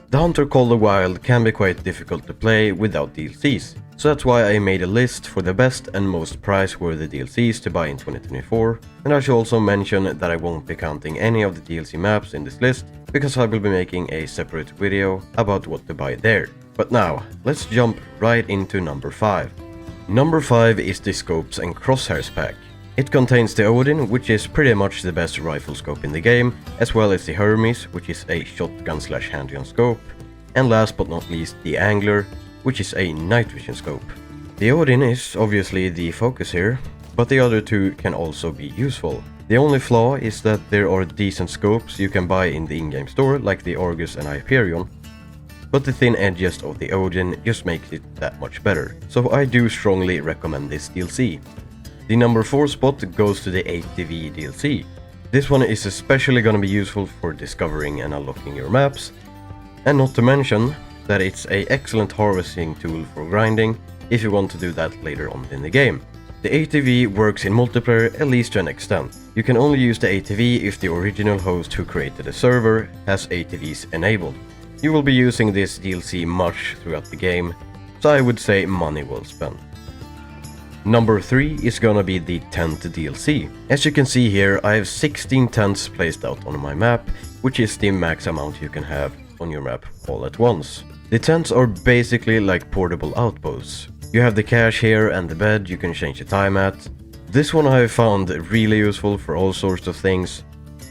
The Hunter Call the Wild can be quite difficult to play without DLCs, so that's why I made a list for the best and most price-worthy DLCs to buy in 2024, and I should also mention that I won't be counting any of the DLC maps in this list, because I will be making a separate video about what to buy there. But now, let's jump right into number 5. Number 5 is the Scopes and Crosshairs pack. It contains the Odin, which is pretty much the best rifle scope in the game, as well as the Hermes, which is a shotgun/handgun scope, and last but not least the Angler, which is a night vision scope. The Odin is obviously the focus here, but the other two can also be useful. The only flaw is that there are decent scopes you can buy in the in-game store, like the Argus and Hyperion, but the thin edges of the Odin just makes it that much better, so I do strongly recommend this DLC. The number 4 spot goes to the ATV DLC. This one is especially gonna be useful for discovering and unlocking your maps, and not to mention that it's an excellent harvesting tool for grinding if you want to do that later on in the game. The ATV works in multiplayer, at least to an extent. You can only use the ATV if the original host who created the server has ATVs enabled. You will be using this DLC much throughout the game, so I would say money well spent. Number 3 is gonna be the tent DLC. As you can see here, I have 16 tents placed out on my map, which is the max amount you can have on your map all at once. The tents are basically like portable outposts. You have the cache here and the bed you can change the time at. This one I have found really useful for all sorts of things,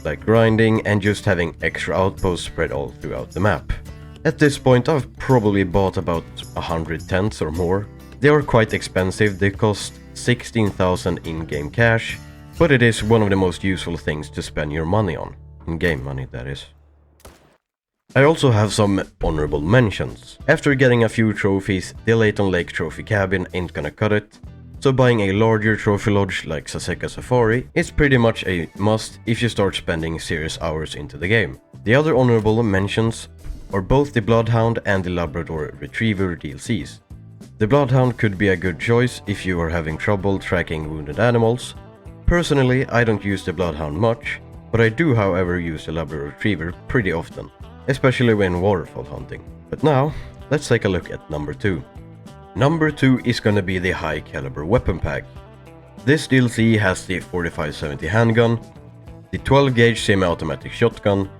like grinding and just having extra outposts spread all throughout the map. At this point I've probably bought about 100 tents or more. They are quite expensive, they cost 16,000 in-game cash, but it is one of the most useful things to spend your money on. In-game money, that is. I also have some honorable mentions. After getting a few trophies, the Layton Lake Trophy Cabin ain't gonna cut it, so buying a larger trophy lodge like Saseka Safari is pretty much a must if you start spending serious hours into the game. The other honorable mentions are both the Bloodhound and the Labrador Retriever DLCs. The Bloodhound could be a good choice if you are having trouble tracking wounded animals. Personally, I don't use the Bloodhound much, but I do however use the Labrador Retriever pretty often, especially when waterfowl hunting. But now, let's take a look at number 2. Number 2 is gonna be the High Caliber Weapon Pack. This DLC has the 4570 handgun, the 12 gauge semi-automatic shotgun,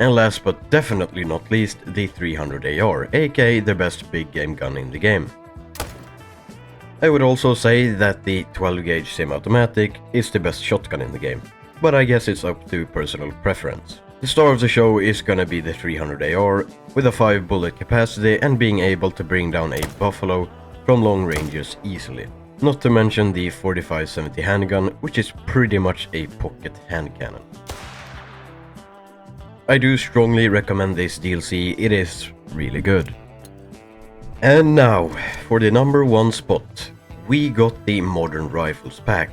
and last but definitely not least, the 300 AR, aka the best big game gun in the game. I would also say that the 12 gauge semi-automatic is the best shotgun in the game, but I guess it's up to personal preference. The star of the show is gonna be the 300 AR with a 5 bullet capacity and being able to bring down a buffalo from long ranges easily. Not to mention the 4570 handgun, which is pretty much a pocket hand cannon. I do strongly recommend this DLC, it is really good. And now, for the number 1 spot, we got the Modern Rifles pack.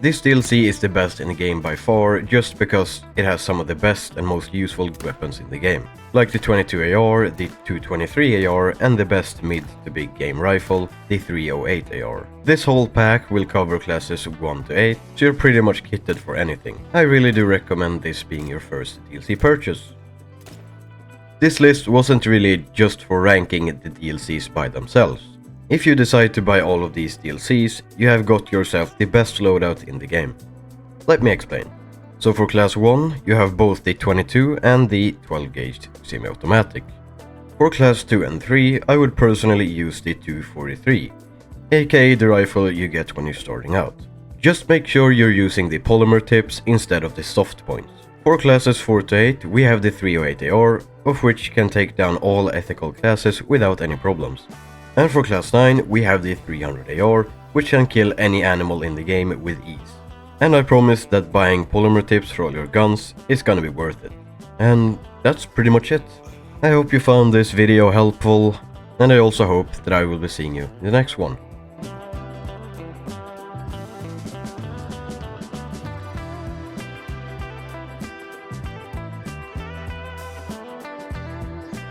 This DLC is the best in the game by far, just because it has some of the best and most useful weapons in the game, like the 22 AR, the 223 AR, and the best mid to big game rifle, the 308 AR. This whole pack will cover classes 1 to 8, so you're pretty much kitted for anything. I really do recommend this being your first DLC purchase. This list wasn't really just for ranking the DLCs by themselves. If you decide to buy all of these DLCs, you have got yourself the best loadout in the game. Let me explain. So for class 1, you have both the 22 and the 12 gauge semi-automatic. For class 2 and 3, I would personally use the 243, aka the rifle you get when you're starting out. Just make sure you're using the polymer tips instead of the soft points. For classes 4 to 8, we have the 308 AR, of which can take down all ethical classes without any problems. And for class 9, we have the 300 AR, which can kill any animal in the game with ease. And I promise that buying polymer tips for all your guns is gonna be worth it. And that's pretty much it. I hope you found this video helpful, and I also hope that I will be seeing you in the next one.